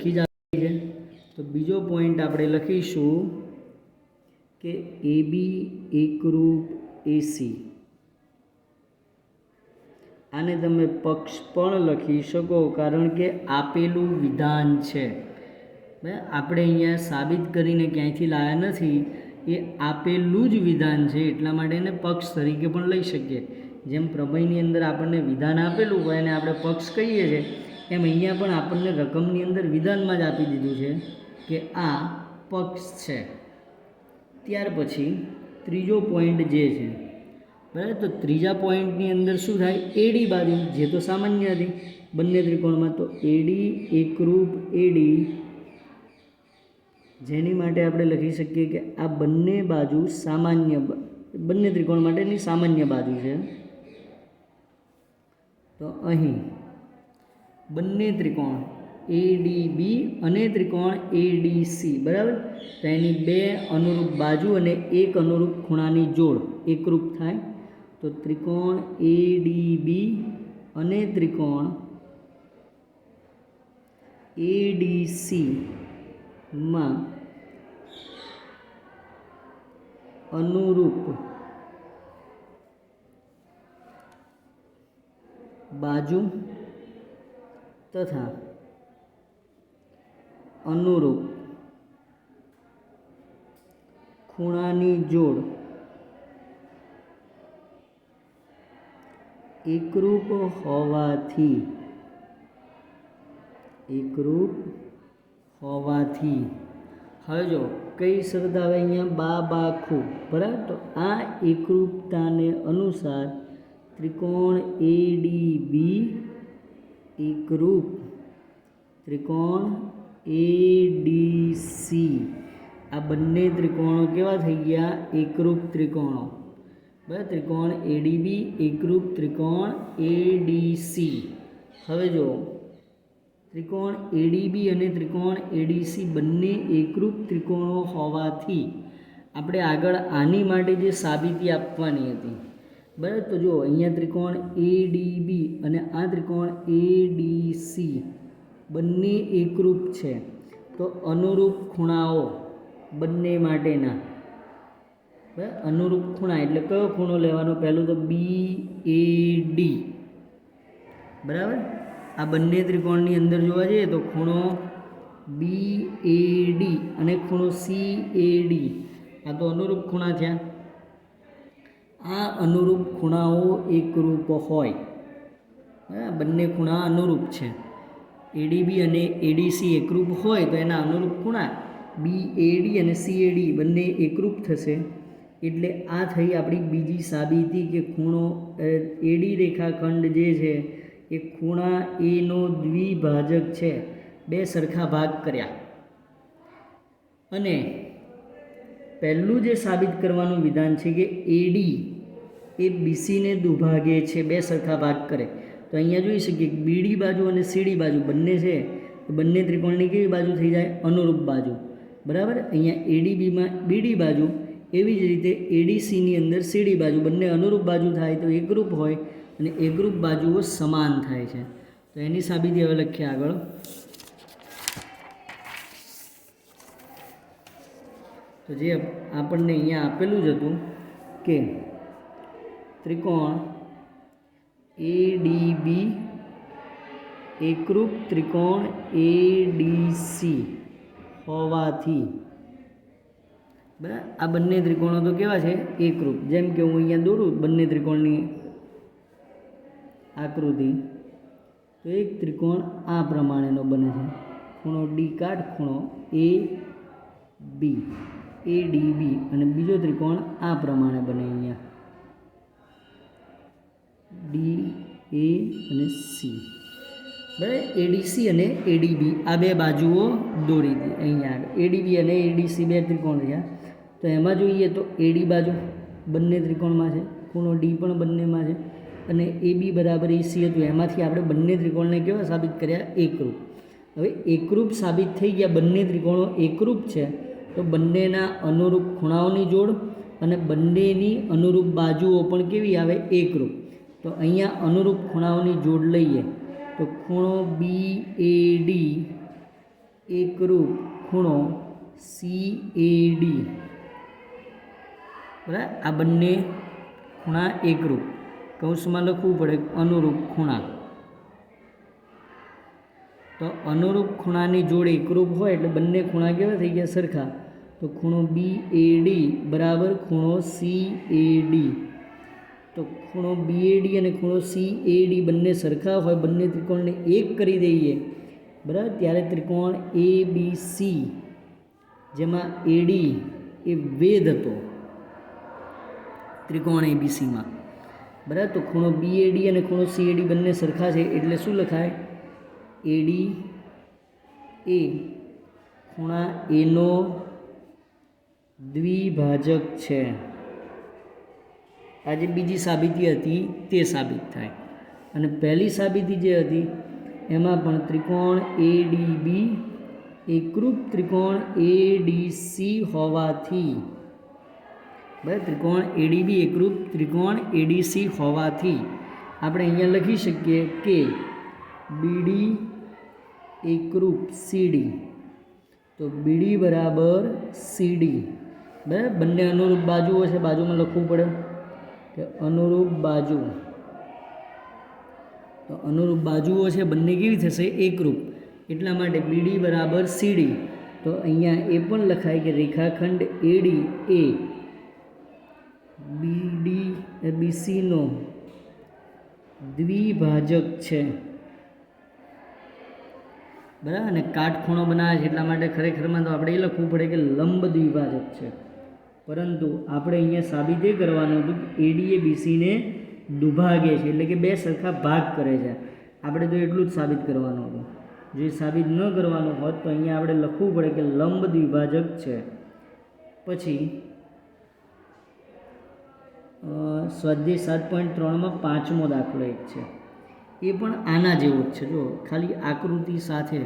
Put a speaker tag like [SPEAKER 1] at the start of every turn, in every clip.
[SPEAKER 1] લખી જ આપી છે. તો બીજો પોઈન્ટ આપણે લખીશું કે AB એકરૂપ AC. આને તમે પક્ષ પણ લખી શકો કારણ કે આપેલું વિધાન છે. આપણે અહીંયા સાબિત કરીને ક્યાંયથી લાવ્યા નથી, એ આપેલું જ વિધાન છે એટલા માટે એને પક્ષ તરીકે પણ લઈ શકીએ. જેમ પ્રમેયની અંદર આપણને વિધાન આપેલું હોય અને આપણે પક્ષ કહીએ છીએ, એમ અહીંયા પણ આપણને રકમની અંદર વિધાનમાં જ આપી દીધું છે કે આ પક્ષ છે. ત્યાર પછી ત્રીજો પોઈન્ટ જે છે, બરાબર, તો ત્રીજા પોઈન્ટની અંદર શું થાય, એડી બાજુ જે તો સામાન્ય હતી બંને ત્રિકોણમાં, તો એડી એકરૂપ એડી, જેની માટે આપણે લખી શકીએ કે આ બંને બાજુ સામાન્ય, બંને ત્રિકોણ માટેની સામાન્ય બાજુ છે. તો અહીં બંને ત્રિકોણ ADB અને ત્રિકોણ ADC, બરાબર, તો એની બે અનુરૂપ બાજુ અને એક અનુરૂપ ખૂણાની જોડ એકરૂપ થાય. તો ત્રિકોણ ADB અને ત્રિકોણ ADC માં અનુરૂપ બાજુ તથા અનુરૂપ ખૂણાની જોડ એકરૂપ હોવાથી હવે જો કઈ શરત આવે અહીંયા, બાખું, બરાબર. તો આ એકરૂપતાને અનુસાર ત્રિકોણ ADB એકરૂપ ત્રિકોણ ADC, આ બંને ત્રિકોણો કેવા થઈ ગયા, એકરૂપ ત્રિકોણો, બરાબર. ત્રિકોણ ADB એકરૂપ ત્રિકોણ ADC. હવે જો ત્રિકોણ ADB અને ત્રિકોણ ADC બંને એકરૂપ ત્રિકોણો હોવાથી આપણે આગળ આની માટે જે સાબિતી આપવાની હતી, બરાબર, તો જો અહીંયા ત્રિકોણ ADB અને આ ત્રિકોણ ADC બંને એકરૂપ છે, તો અનુરૂપ ખૂણાઓ બંને માટેના, બરાબર, અનુરૂપ ખૂણા એટલે કયો ખૂણો લેવાનો, પહેલું તો BAD, બરાબર. આ બંને ત્રિકોણની અંદર જોવા જઈએ તો ખૂણો BAD અને ખૂણો CAD, આ તો અનુરૂપ ખૂણા થયા. આ અનુરૂપ ખૂણાઓ એકરૂપ હોય, બંને ખૂણા અનુરૂપ છે. ADB અને ADC એકરૂપ હોય તો એના અનુરૂપ ખૂણા BAD અને CAD બંને એકરૂપ થશે. એટલે આ થઈ આપણી બીજી સાબિતી કે ખૂણો AD રેખાખંડ જે છે એ ખૂણા એનો દ્વિભાજક છે, બે સરખા ભાગ કર્યા. અને પહેલું જે સાબિત કરવાનું વિધાન છે કે AD એ BCને દુભાગે છે, બે સરખા ભાગ કરે. તો અહીંયા જોઈ શકીએ BD બાજુ અને CD બાજુ બંને છે, તો બંને ત્રિકોણની કેવી બાજુ થઈ જાય, અનુરૂપ બાજુ, બરાબર. અહીંયા ADBમાં BD બાજુ, એવી જ રીતે ADCની અંદર CD બાજુ, બંને અનુરૂપ બાજુ થાય તો એકરૂપ હોય અને એકરૂપ બાજુઓ સમાન થાય છે. તો એની સાબિતી હવે લખીએ આગળ. તો જે આપણને અહીંયા આપેલું જ હતું કે ત્રિકોણ ADB એકરૂપ ત્રિકોણ ADC હોવાથી, બરાબર, આ બંને ત્રિકોણો તો કેવા છે, એકરૂપ. જેમ કે હું અહીંયા દોરું બંને ત્રિકોણની આકૃતિ, તો એક ત્રિકોણ આ પ્રમાણેનો બને છે, ખૂણો D કાઢ, ખૂણો AB ADB, અને બીજો ત્રિકોણ આ પ્રમાણે બને, અહીંયા DA અને C, બરાબર. ADC અને ADB આ બે બાજુઓ દોરી દી અહીંયા આગળ. ADB અને ADC બે ત્રિકોણ રહ્યા. તો એમાં જોઈએ તો AD બાજુ બંને ત્રિકોણમાં છે, ખૂણો D પણ બંનેમાં છે, અને AB બરાબર AC હતું. એમાંથી આપણે બંને ત્રિકોણને કેવા સાબિત કર્યા, એકરૂપ. હવે એકરૂપ સાબિત થઈ ગયા, બંને ત્રિકોણો એકરૂપ છે, તો બંનેના અનુરૂપ ખૂણાઓની જોડ અને બંનેની અનુરૂપ બાજુઓ પણ કેવી આવે, એકરૂપ. તો અહીંયા અનુરૂપ ખૂણાઓની જોડ લઈએ તો ખૂણો BAD એકરૂપ ખૂણો CAD, બરાબર. આ બંને ખૂણા એકરૂપ, કૌંસમાં લખવું પડે અનુરૂપ ખૂણા. તો અનુરૂપ ખૂણાની જોડે એકરૂપ હોય એટલે બંને ખૂણા કેવા થઈ ગયા? સરખા. તો ખૂણો BAD બરાબર ખૂણો CAD. તો ખૂણો BAD અને ખૂણો CAD બંને સરખા હોય, બંને ત્રિકોણને એક કરી દઈએ, બરાબર, ત્યારે ત્રિકોણ ABC, જેમાં AD એ વેધ હતો ત્રિકોણ ABCમાં, બરાબર. તો ખૂણો BAD અને ખૂણો CAD બંને સરખા છે એટલે શું લખાય? AD એ ખૂણા A નો દ્વિભાજક છે. આ જે બીજી સાબિતી હતી તે સાબિત થાય. અને પહેલી સાબિતી જે હતી એમાં પણ ત્રિકોણ ADB એકરૂપ ત્રિકોણ ADC હોવાથી, બરાબર, ત્રિકોણ ADB એકરૂપ ત્રિકોણ ADC હોવાથી આપણે અહીંયા લખી શકીએ કે BD એકરૂપ CD. તો BD બરાબર CD, બરાબર. બંને અનુરૂપ બાજુઓ છે, બાજુમાં લખવું પડે કે અનુરૂપ બાજુ. તો અનુરૂપ બાજુઓ છે બંને કેવી થશે? એકરૂપ. એટલા માટે BD બરાબર CD. તો અહીંયા એ પણ લખાય કે રેખાખંડ AD એ BC નો દ્વિભાજક છે, બરાબર. અને કાટખૂણો બનાવે છે એટલા માટે ખરેખરમાં તો આપણે એ લખવું પડે કે લંબ દ્વિભાજક છે. પરંતુ આપણે અહીંયા સાબિત એ કરવાનું હતું કે AD એ BCને દુભાગે છે, એટલે કે બે સરખા ભાગ કરે છે. આપણે તો એટલું જ સાબિત કરવાનું હતું. જો એ સાબિત ન કરવાનું હોત તો અહીંયા આપણે લખવું પડે કે લંબ દ્વિભાજક છે. પછી સ્વાધ્યાય 7.3માં 5મો દાખલો એક છે, એ પણ આના જેવો જ છે. જો ખાલી આકૃતિ સાથે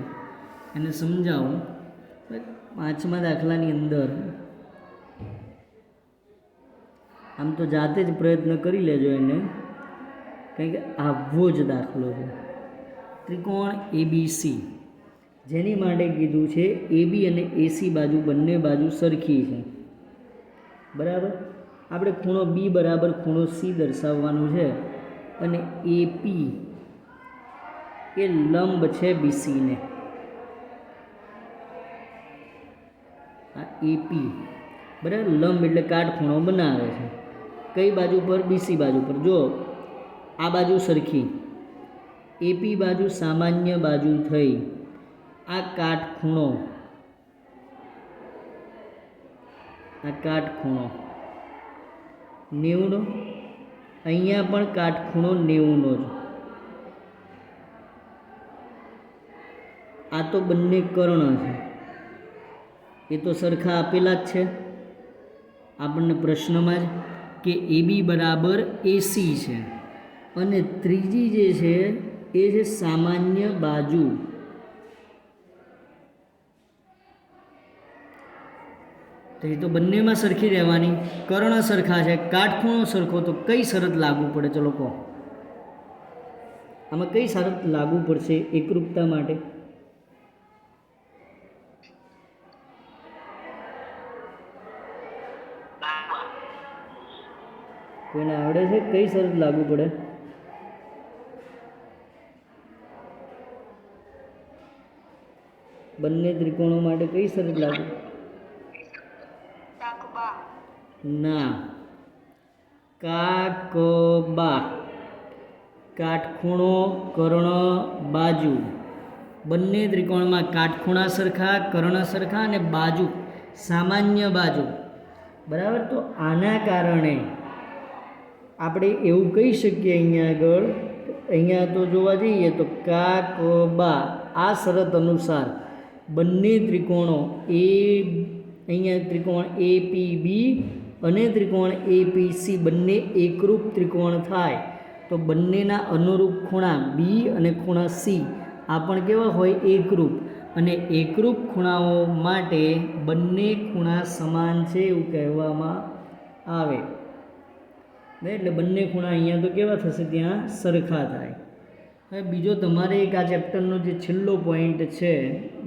[SPEAKER 1] એને સમજાવું. 5મા દાખલાની અંદર આમ તો જાતે જ પ્રયત્ન કરી લેજો એને, કારણ કે આવો જ દાખલો છે. ત્રિકોણ ABC, જેની માટે કીધું છે AB અને AC બાજુ બંને બાજુ સરખી છે, બરાબર. આપણે ખૂણો B બરાબર ખૂણો C દર્શાવવાનું છે અને AP એ લંબ છે BCને. આ AP બરાબર લંબ એટલે કાટખૂણો બનાવે છે. કઈ બાજુ પર? BC બાજુ પર. જો આ બાજુ સરખી, AP બાજુ સામાન્ય બાજુ થઈ. આ કાટખૂણો 90નો, અહીંયા પણ કાટખૂણો 90નો જ. આ તો બંને કર્ણ છે, એ તો સરખા આપેલા જ છે આપણને પ્રશ્નમાં જ, કે AB બરાબર AC છે. અને ત્રીજી જે છે એ છે સામાન્ય બાજુ. તો એ તો બંનેમાં સરખી રહેવાની. કર્ણ સરખા છે, કાટખૂણો સરખો, તો કઈ શરત લાગુ પડે? ચલો કહો, આમાં કઈ શરત લાગુ પડશે એકરૂપતા માટે? કોઈને આવડે છે? કઈ શરત લાગુ પડે? બંને ત્રિકોણો માટે કઈ શરત લાગુ? ના, કાકબા. કાટખૂણો, કર્ણ, બાજુ, બંને ત્રિકોણમાં કાટખૂણા સરખા, કર્ણ સરખા અને બાજુ સામાન્ય બાજુ, બરાબર. તો આના કારણે આપણે એવું કહી શકીએ અહીંયા આગળ, અહીંયા તો જોવા જઈએ તો કાકબા આ શરત અનુસાર બંને ત્રિકોણો અહીંયા ત્રિકોણ APB અને ત્રિકોણ APC બંને એકરૂપ ત્રિકોણ થાય તો બંનેના અનુરૂપ ખૂણા B અને ખૂણા C આ પણ કેવા હોય? એકરૂપ. અને એકરૂપ ખૂણાઓ માટે બંને ખૂણા સમાન છે એવું કહેવામાં આવે. એટલે બંને ખૂણા અહીંયા તો કેવા થશે? ત્યાં સરખા થાય. હવે બીજો તમારે એક આ ચેપ્ટરનો જે છેલ્લો પોઈન્ટ છે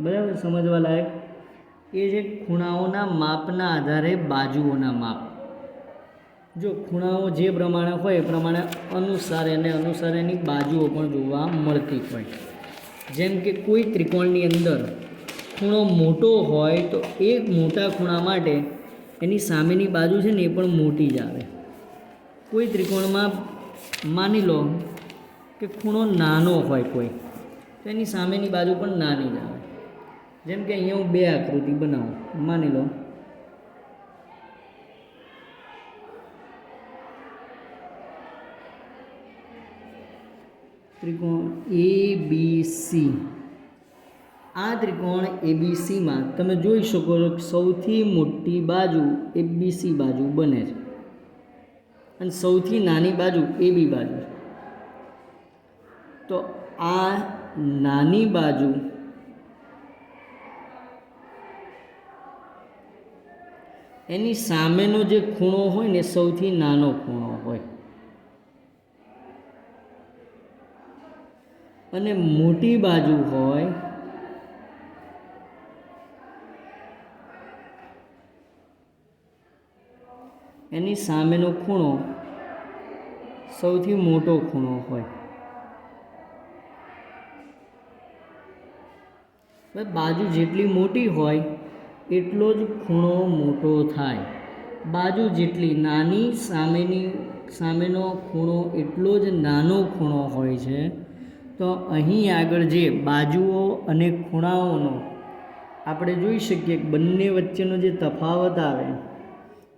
[SPEAKER 1] બરાબર સમજવા લાયક એ છે ખૂણાઓના માપના આધારે બાજુઓના માપ. જો ખૂણાઓ જે પ્રમાણે હોય એ પ્રમાણે અનુસાર એની બાજુઓ પણ જોવા મળતી હોય. જેમ કે કોઈ ત્રિકોણની અંદર ખૂણો મોટો હોય તો એ મોટા ખૂણા માટે એની સામેની બાજુ છે ને એ પણ મોટી જ આવે. કોઈ ત્રિકોણમાં માની લો કે ખૂણો નાનો હોય કોઈ તો એની સામેની બાજુ પણ નાની જ આવે. જેમ કે અહીંયા હું બે આકૃતિ બનાવું, માની લો ત્રિકોણ ABC. આ ત્રિકોણ ABCમાં તમે જોઈ શકો છો કે સૌથી મોટી બાજુ ABC બાજુ બને છે અને સૌથી નાની બાજુ AB બાજુ. તો આ નાની બાજુ એની સામેનો જે ખૂણો હોય ને સૌથી નાનો ખૂણો હોય અને મોટી બાજુ હોય એની સામેનો ખૂણો સૌથી મોટો ખૂણો હોય. બાજુ જેટલી મોટી હોય એટલો જ ખૂણો મોટો થાય. બાજુ જેટલી નાની સામેનો ખૂણો એટલો જ નાનો ખૂણો હોય છે. તો અહીં આગળ જે બાજુઓ અને ખૂણાઓનો આપણે જોઈ શકીએ કે બંને વચ્ચેનો જે તફાવત આવે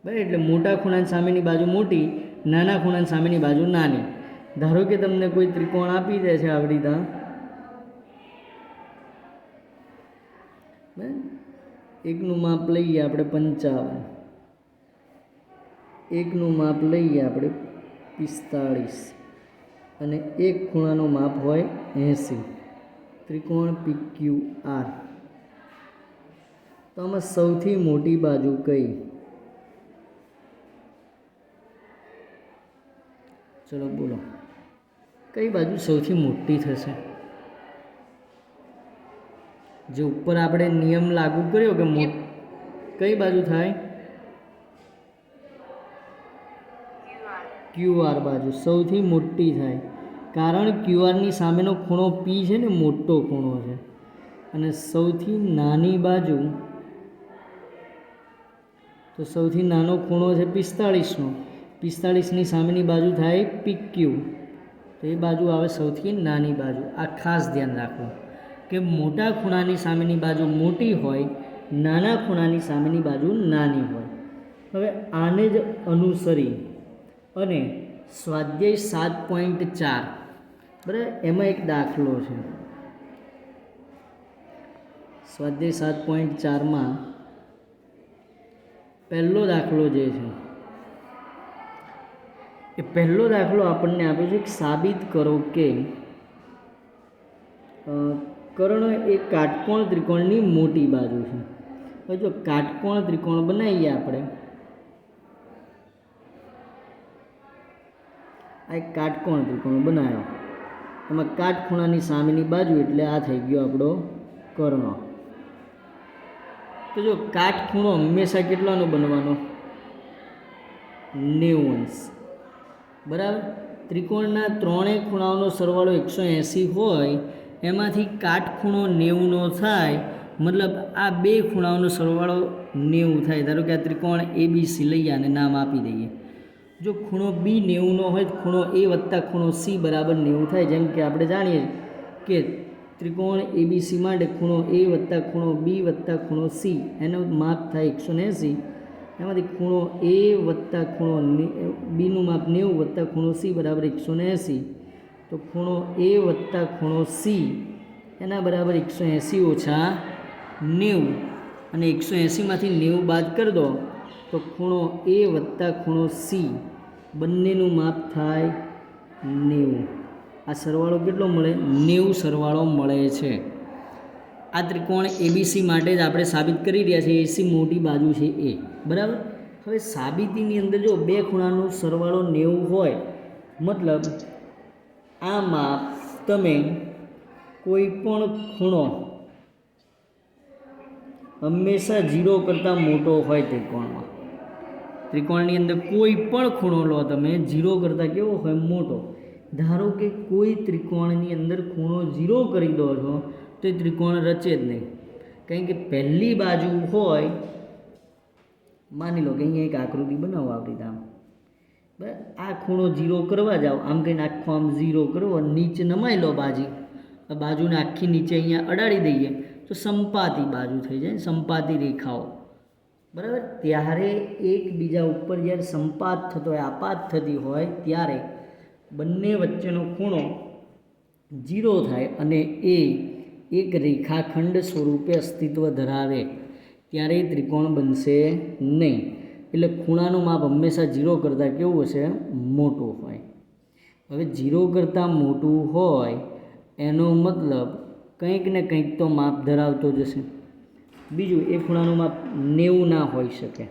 [SPEAKER 1] બરાબર, એટલે મોટા ખૂણાની સામેની બાજુ મોટી, નાના ખૂણાની સામેની બાજુ નાની. ધારો કે તમને કોઈ ત્રિકોણ આપી દે છે આવી રીતના, એકનું માપ લઈએ આપણે 55, એકનું માપ લઈએ આપણે 45 અને એક ખૂણાનું માપ હોય 80. ત્રિકોણ PQR. તો આમાં સૌથી મોટી બાજુ કઈ? ચલો બોલો, કઈ બાજુ સૌથી મોટી થશે? જે ઉપર આપણે નિયમ લાગુ કર્યો કે કઈ બાજુ થાય? QR બાજુ સૌથી મોટી થાય. કારણ QRની સામેનો ખૂણો P છે ને મોટો ખૂણો છે અને સૌથી નાની બાજુ તો સૌથી નાનો ખૂણો છે 45નો. 45ની સામેની બાજુ થાય PQ, તો એ બાજુ આવે સૌથી નાની બાજુ. આ ખાસ ધ્યાન રાખવું કે મોટા ખૂણાની સામેની બાજુ મોટી હોય, નાના ખૂણાની સામેની બાજુ નાની હોય. હવે આને જ અનુસરી અને સ્વાધ્યાય 7.4 બરાબર, એમાં એક દાખલો છે. સ્વાધ્યાય 7.4માં પહેલો દાખલો જે છે એ પહેલો દાખલો આપણને આપ્યો છે કે સાબિત કરો કે કર્ણ એ કાટકોણ ત્રિકોણની મોટી બાજુ છે. હવે જો કાટકોણ ત્રિકોણ બનાવીએ આપણે, આ એક કાટકોણ ત્રિકોણ બનાવ્યો, એમાં કાટખૂણાની સામેની બાજુ એટલે આ થઈ ગયો આપણો કર્ણ. તો જો કાટખૂણો હંમેશા કેટલાનો બનવાનો? 90°. બરાબર. ત્રિકોણના ત્રણેય ખૂણાઓનો સરવાળો 180 હોય, એમાંથી કાટખૂણો 90નો થાય, મતલબ આ બે ખૂણાઓનો સરવાળો 90 થાય. ધારો કે આ ત્રિકોણ ABC લઈએ અને નામ આપી દઈએ. જો ખૂણો B 90નો હોય તો ખૂણો A વત્તા ખૂણો C બરાબર 90 થાય. જેમ કે આપણે જાણીએ કે ત્રિકોણ ABC માટે ખૂણો A વત્તા ખૂણો B વત્તા ખૂણો C એનો માપ થાય 180. એમાંથી ખૂણો A વત્તા ખૂણો Bનું માપ 90 વત્તા ખૂણો C બરાબર 180. તો ખૂણો A વત્તા ખૂણો C એના બરાબર 180 ઓછા 90, અને 180માંથી 90 બાદ કરી દો તો ખૂણો A વત્તા ખૂણો C બંનેનું માપ થાય 90. આ સરવાળો કેટલો મળે? 90 સરવાળો મળે છે. આ ત્રિકોણ ABC માટે જ આપણે સાબિત કરી રહ્યા છીએ. AC મોટી બાજુ છે એ. બરાબર. હવે સાબિતીની અંદર જો બે ખૂણાનો સરવાળો 90 હોય, મતલબ આ માપ તમે કોઈ પણ ખૂણો હંમેશા 0 કરતાં મોટો હોય ત્રિકોણમાં, ત્રિકોણની અંદર કોઈ પણ ખૂણો લો તમે 0 કરતાં કેવો હોય? મોટો. ધારો કે કોઈ ત્રિકોણની અંદર ખૂણો 0 કરી દો છો તો એ ત્રિકોણ રચે જ નહીં, કારણ કે પહેલી બાજુ હોય, માની લો કે અહીંયા એક આકૃતિ બનાવો આપણી રીતે, આમ બરાબર, આ ખૂણો 0 કરવા જાઓ, આમ કંઈને આખો આમ 0 કરવો, નીચે નમાઈ લો બાજુને આખી નીચે અહીંયા અડાડી દઈએ તો સંપાતી બાજુ થઈ જાય, સંપાતી રેખાઓ, બરાબર. ત્યારે એકબીજા ઉપર જ્યારે સંપાત થતો હોય, આપાત થતી હોય, ત્યારે બંને વચ્ચેનો ખૂણો 0 થાય અને એ એક રેખાખંડ સ્વરૂપે અસ્તિત્વ ધરાવે, ત્યારે એ ત્રિકોણ બનશે નહીં. એટલે ખૂણાનું માપ હંમેશા 0 કરતાં કેવું હશે? મોટું હોય. હવે 0 કરતાં મોટું હોય એનો મતલબ કંઈક ને કંઈક તો માપ ધરાવતો જ હશે. બીજું, એ ખૂણાનું માપ 90 ના હોઈ શકે,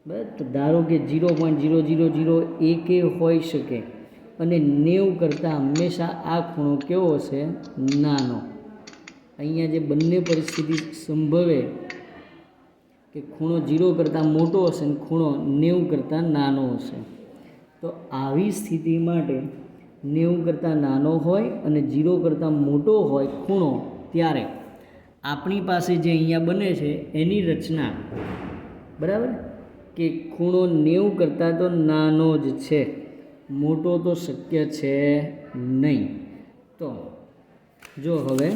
[SPEAKER 1] બરાબર. તો ધારો કે 0.0001 હોઈ શકે અને 90 કરતાં હંમેશા આ ખૂણો કેવો હશે? નાનો. અહીંયા જે બંને પરિસ્થિતિ સંભવે કે ખૂણો 0 કરતાં મોટો હશે અને ખૂણો 90 કરતાં નાનો હશે. તો આવી સ્થિતિ માટે 90 કરતાં નાનો હોય અને 0 કરતાં મોટો હોય ખૂણો, ત્યારે આપણી પાસે જે અહીંયા બને છે એની રચના, બરાબર, કે ખૂણો 90 કરતાં તો નાનો જ છે, મોટો તો શક્ય છે નહીં. તો જો હવે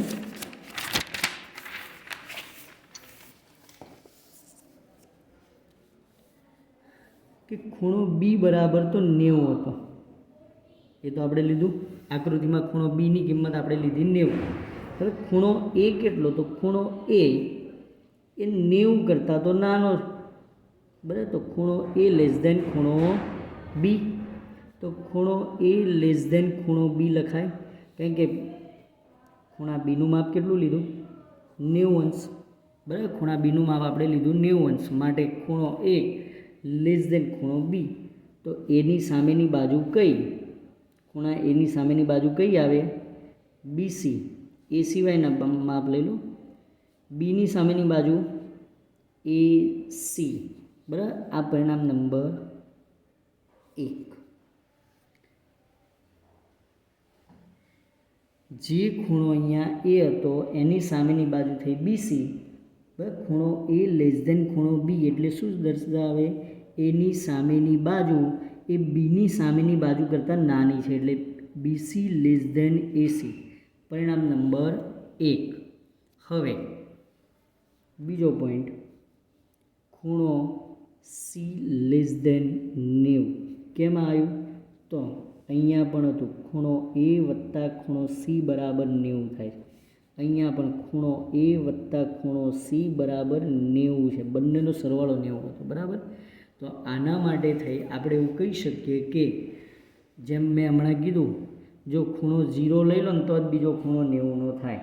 [SPEAKER 1] કે ખૂણો બી બરાબર તો 90 હતો, એ તો આપણે લીધું આકૃતિમાં, ખૂણો બીની કિંમત આપણે લીધી 90. હવે ખૂણો એ કેટલો? તો ખૂણો એ 90 કરતાં તો નાનો, બરાબર. તો ખૂણો એ લેસ ધેન ખૂણો બી, તો ખૂણો એ લેસ ધેન ખૂણો બી લખાય, કારણ કે ખૂણા બીનું માપ કેટલું લીધું? 90 અંશ, બરાબર. ખૂણા બીનું માપ આપણે લીધું 90 અંશ, માટે ખૂણો એ લેસ ધેન ખૂણો બી. તો એની સામેની બાજુ કઈ? ખૂણા એની સામેની બાજુ કઈ આવે? બીસી. એ સિવાયના માપ લઈ લો. બીની સામેની બાજુ એ સી, બરાબર. આ પરિણામ નંબર 1. જે ખૂણો અહીંયા એ હતો એની સામેની બાજુ થઈ બીસી, બરાબર. ખૂણો એ લેસ ધેન ખૂણો બી એટલે શું દર્શાવે? એની સામેની બાજુ એ બીની સામેની બાજુ કરતાં નાની છે, એટલે બીસી લેસ ધેન એસી, પરિણામ નંબર 1. હવે બીજો પોઈન્ટ, ખૂણો સી લેસ ધેન 90 કેમાં આવ્યું? તો અહીંયા પણ હતું ખૂણો એ વત્તા ખૂણો સી બરાબર 90 થાય છે. અહીંયા પણ ખૂણો એ વત્તા ખૂણો સી બરાબર 90 છે, બંનેનો સરવાળો 90 હતો, બરાબર. તો આના માટે થઈ આપણે એવું કહી શકીએ કે જેમ મેં હમણાં કીધું, જો ખૂણો 0 લઈ લો ને તો જ બીજો ખૂણો 90નો થાય.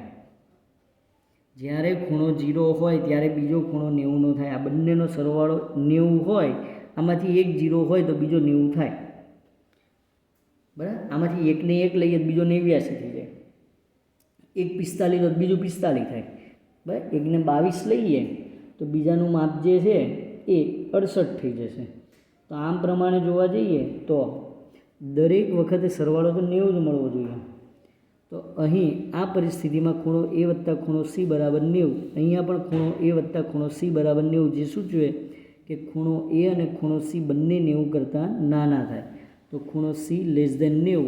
[SPEAKER 1] જ્યારે ખૂણો 0 હોય ત્યારે બીજો ખૂણો 90નો થાય. આ બંનેનો સરવાળો 90 હોય, આમાંથી એક 0 હોય તો બીજો 90 થાય, બરાબર. આમાંથી એકને એક લઈએ તો બીજો 89 થઈ જાય, એક 45 તો બીજું 45 થાય, બરાબર. એકને 22 લઈએ તો બીજાનું માપ જે છે એ 68 થઈ જશે. તો આમ પ્રમાણે જોવા જઈએ તો દરેક વખતે સરવાળો તો 90 જ મળવો જોઈએ. તો અહીં આ પરિસ્થિતિમાં ખૂણો એ વત્તા ખૂણો સી બરાબર 90, અહીંયા પણ ખૂણો એ વત્તા ખૂણો સી બરાબર 90, જે સૂચવે કે ખૂણો એ અને ખૂણો સી બંને 90 કરતાં નાના થાય. તો ખૂણો સી લેસ ધેન 90,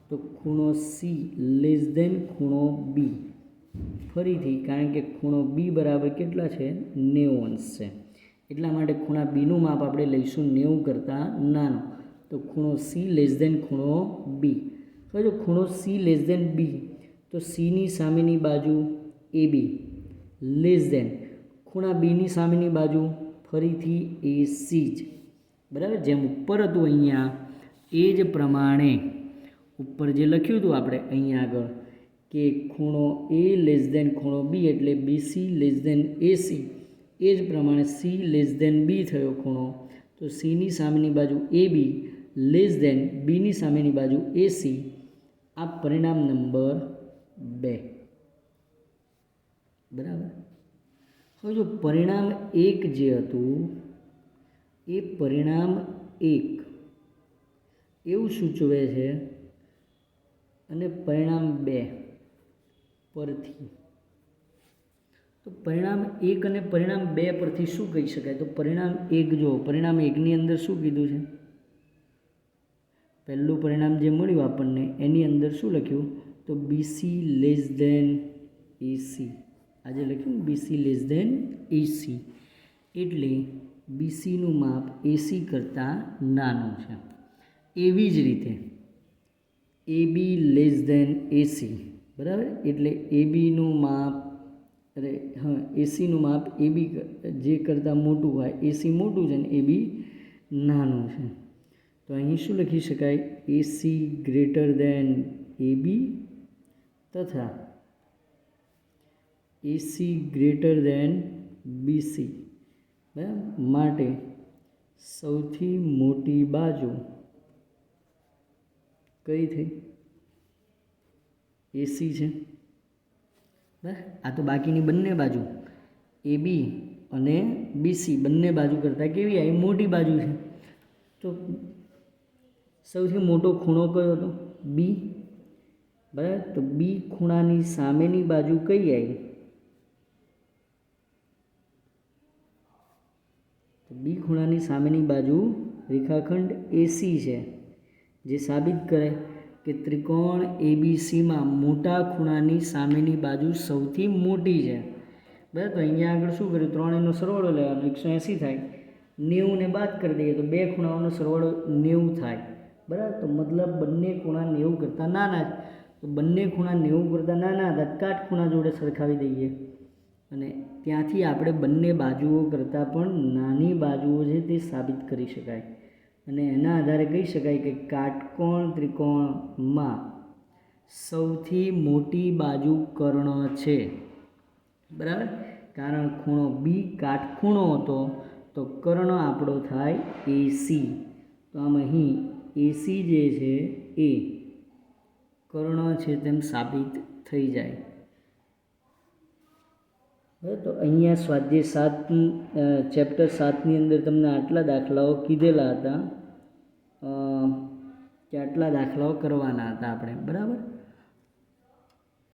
[SPEAKER 1] તો ખૂણો સી લેસ ધેન ખૂણો બી. ફરીથી કારણ કે ખૂણો બી બરાબર કેટલા છે? 90 અંશ છે, એટલા માટે ખૂણા બીનું માપ આપણે લઈશું 90 કરતાં નાનો. તો ખૂણો સી લેસ ધેન ખૂણો બી. હવે જો ખૂણો સી લેસ ધેન બી, તો સીની સામેની બાજુ એ બી લેસ ધેન ખૂણા બીની સામેની બાજુ ફરીથી એ સી જ, બરાબર. જેમ ઉપર હતું અહીંયા એ જ પ્રમાણે ઉપર જે લખ્યું હતું આપણે અહીંયા આગળ કે ખૂણો એ લેસ ધેન ખૂણો બી એટલે બીસી લેસ ધેન એસી, એ જ પ્રમાણે સી લેસ ધેન બી થયો ખૂણો, તો સીની સામેની બાજુ એ બી લેસ ધેન બીની સામેની બાજુ એસી. આ પરિણામ નંબર 2, બરાબર. હવે જો પરિણામ 1 જે હતું એ પરિણામ 1 એવું સૂચવે છે અને પરિણામ 2 પરથી, તો પરિણામ 1 અને પરિણામ 2 પરથી શું કહી શકાય? તો પરિણામ 1 જો પરિણામ 1ની અંદર શું કીધું છે? પહેલું પરિણામ જે મળ્યું આપણને એની અંદર શું લખ્યું? તો BC લેસ ધેન AC. આજે લખ્યું BC લેસ ધેન AC એટલે BCનું માપ AC કરતાં નાનું છે. એવી જ રીતે AB લેસ ધેન AC, બરાબર, એટલે ABનું માપ ACનું માપ AB જે કરતાં મોટું હોય, AC મોટું છે ને AB નાનું છે. તો અહીં શું લખી શકાય? AC ગ્રેટર ધેન AB તથા AC ગ્રેટર ધેન BC, બરાબર. માટે સૌથી મોટી બાજુ કઈ થઈ? AC છે, બરાબર. આ તો બાકીની બંને બાજુ AB અને BC બંને બાજુ કરતાં કેવી આવી? મોટી બાજુ છે. તો સૌથી મોટો ખૂણો કયો હતો? B, બરાબર. તો B ખૂણાની સામેની બાજુ કઈ આવી? તો B ખૂણાની સામેની બાજુ રેખાખંડ AC છે, જે સાબિત કરે કે ત્રિકોણ ABCમાં મોટા ખૂણાની સામેની બાજુ સૌથી મોટી છે, બરાબર. તો અહીંયા આગળ શું કર્યું? 3 એનો સરવાળો લેવાનો, 180 થાય. 90 ને બાદ કરી દઈએ તો બે ખૂણાઓનો સરવાળો 90 થાય, બરાબર. તો મતલબ બંને ખૂણા 90 કરતાં નાના છે. તો બંને ખૂણા 90 કરતાં નાના હતા, કાટખૂણા જોડે સરખાવી દઈએ અને ત્યાંથી આપણે બંને બાજુઓ કરતાં પણ નાની બાજુઓ છે તે સાબિત કરી શકાય અને એના આધારે કહી શકાય કે કાટકોણ ત્રિકોણમાં સૌથી મોટી બાજુ કર્ણ છે, બરાબર. કારણ ખૂણો B કાટખૂણો હતો તો કર્ણ આપણો થાય AC. તો આમ અહીં AC જે છે એ કર્ણ છે તેમ સાબિત થઈ જાય. તો અહીંયા સ્વાધ્યાય 7 ચેપ્ટર 7ની અંદર તમને આટલા દાખલાઓ કીધેલા હતા કે આટલા દાખલાઓ કરવાના હતા આપણે, બરાબર.